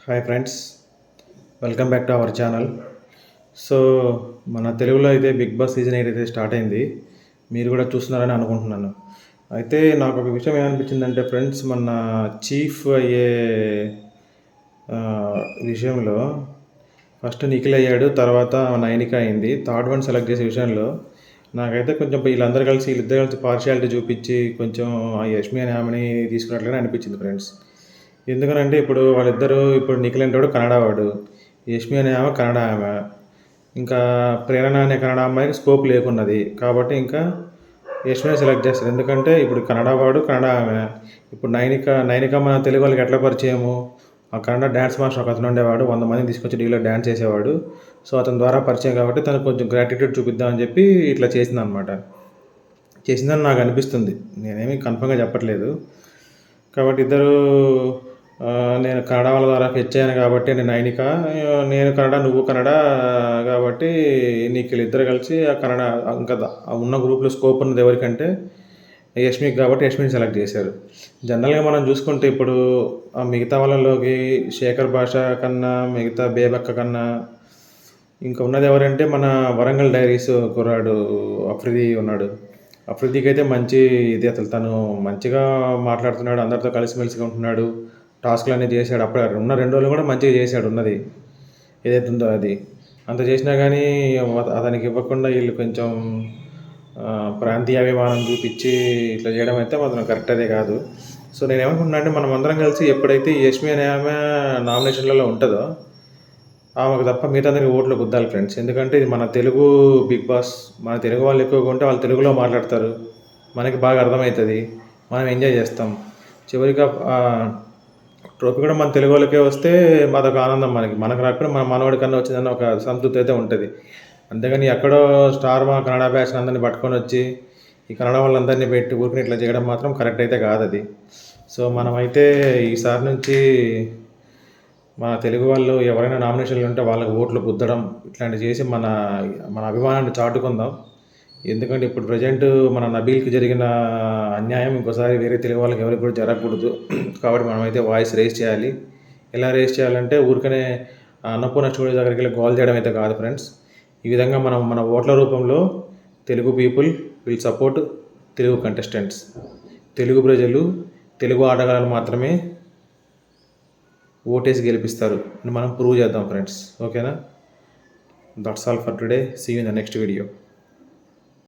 Hi friends, welcome back to our channel. So మన తెలుగులో అయితే బిగ్ బాస్ సీజన్ 8 అయితే స్టార్ట్ అయింది. మీరు కూడా చూస్తున్నారని అనుకుంటున్నాను. అయితే నాకు ఒక విషయం ఏమనిపించిందంటే ఫ్రెండ్స్, మన చీఫ్ అయ్యే ఆ, విషయంలో ఫస్ట్ నిఖిల్ అయ్యాడు, తర్వాత నైనిక అయింది. థర్డ్ వన్ సెలెక్ట్ చేసే విషయంలో నాకైతే కొంచెం వీళ్ళిద్దరు కలిసి పార్షియాలిటీ చూపించి కొంచెం ఆ యష్మి అనే ఆమెని తీసుకున్నట్లుగానే అనిపించింది ఫ్రెండ్స్. ఎందుకనంటే ఇప్పుడు నిఖిల్ అంటాడు కన్నడ వాడు, యష్మి అనే ఆమె కన్నడ ఆమె, ఇంకా ప్రేరణ అనే కన్నడ అమ్మాయికి స్కోప్ లేకున్నది కాబట్టి ఇంకా యష్మిని సెలెక్ట్ చేస్తారు. ఎందుకంటే ఇప్పుడు కన్నడ వాడు కన్నడ ఆమె. ఇప్పుడు నైనిక మన తెలుగు వాళ్ళకి ఎట్లా పరిచయము, ఆ కన్నడ డ్యాన్స్ మాస్టర్ ఒక అతను ఉండేవాడు, 100 మందిని తీసుకొచ్చి డీలో డ్యాన్స్ చేసేవాడు. సో అతని ద్వారా పరిచయం కాబట్టి తనకు కొంచెం గ్రాటిట్యూడ్ చూపిద్దామని చెప్పి ఇట్లా చేసిందనమాట. చేసిందని నాకు అనిపిస్తుంది, నేనేమి కన్ఫర్మ్గా చెప్పట్లేదు. కాబట్టి ఇద్దరు నేను కన్నడ వాళ్ళ ద్వారా ఫెచ్ అయ్యాను కాబట్టి నేను నైనిక, నేను కన్నడ నువ్వు కన్నడ కాబట్టి నీకు ఇద్దరు కలిసి ఆ కన్నడ ఇంకా ఉన్న గ్రూప్లో స్కోప్ ఉన్నది ఎవరికంటే యష్మికి, కాబట్టి యష్మిని సెలెక్ట్ చేశారు. జనరల్గా మనం చూసుకుంటే ఇప్పుడు ఆ మిగతా వాళ్ళలోకి శేఖర్ భాష కన్నా, మిగతా బేబక్క కన్నా ఇంకా ఉన్నది ఎవరంటే మన వరంగల్ డైరీస్ కుర్రాడు అఫ్రిది ఉన్నాడు. అఫ్రిదికి అయితే మంచి ఇది, అసలు తను మంచిగా మాట్లాడుతున్నాడు, అందరితో కలిసిమెలిసిగా ఉంటున్నాడు, టాస్క్లు అనేది చేశాడు. అప్పుడు ఉన్న 2 రోజులు కూడా మంచిగా చేశాడు. ఉన్నది ఏదైతే ఉందో అది అంత చేసినా కానీ అతనికి ఇవ్వకుండా వీళ్ళు కొంచెం ప్రాంతీయాభిమానం చూపించి ఇట్లా చేయడం అయితే మాత్రం కరెక్ట్ అదే కాదు. సో నేను ఏమనుకుంటున్నా అంటే మనం అందరం కలిసి ఎప్పుడైతే యష్మి అనే ఆమె నామినేషన్లలో ఉంటుందో ఆమెకు తప్ప మిగతా అందరికి ఓట్లు గుద్దాలి ఫ్రెండ్స్. ఎందుకంటే ఇది మన తెలుగు బిగ్ బాస్, మన తెలుగు వాళ్ళు ఎక్కువగా ఉంటే వాళ్ళు తెలుగులో మాట్లాడతారు, మనకి బాగా అర్థమవుతుంది, మనం ఎంజాయ్ చేస్తాం. చివరిగా ట్రోఫీ కూడా మన తెలుగు వాళ్ళకే వస్తే అదొక ఆనందం. మనకు రాకపోయినా మన మనవాడి కన్నా వచ్చిందని ఒక సంతృప్తి అయితే ఉంటుంది. అంతేగాని ఎక్కడో స్టార్ మా కన్నడ బ్యాచ్ అందరినీ పట్టుకొని వచ్చి ఈ కన్నడ వాళ్ళందరినీ పెట్టి ఊరికి ఇట్లా చేయడం మాత్రం కరెక్ట్ అయితే కాదు అది. సో మనమైతే ఈసారి నుంచి మన తెలుగు వాళ్ళు ఎవరైనా నామినేషన్లు ఉంటే వాళ్ళకి ఓట్లు గుద్దడం ఇట్లాంటివి చేసి మన మన అభిమానాన్ని చాటుకుందాం. ఎందుకంటే ఇప్పుడు ప్రజెంట్ మన నబీల్కి జరిగిన అన్యాయం ఇంకోసారి వేరే తెలుగు వాళ్ళకి ఎవరికి కూడా జరగకూడదు. కాబట్టి మనమైతే వాయిస్ రేస్ చేయాలి. ఎలా రేస్ చేయాలంటే ఊరికనే అన్నపూర్ణ స్టూడియో దగ్గరికి వెళ్ళి గోల్ చేయడం అయితే కాదు ఫ్రెండ్స్. ఈ విధంగా మనం మన ఓట్ల రూపంలో Telugu people will support Telugu contestants. Telugu ప్రజలు తెలుగు ఆటగాళ్ళను మాత్రమే ఓటేసి గెలిపిస్తారు అని మనం ప్రూవ్ చేద్దాం ఫ్రెండ్స్. ఓకేనా? That's all for today. See you in the next video.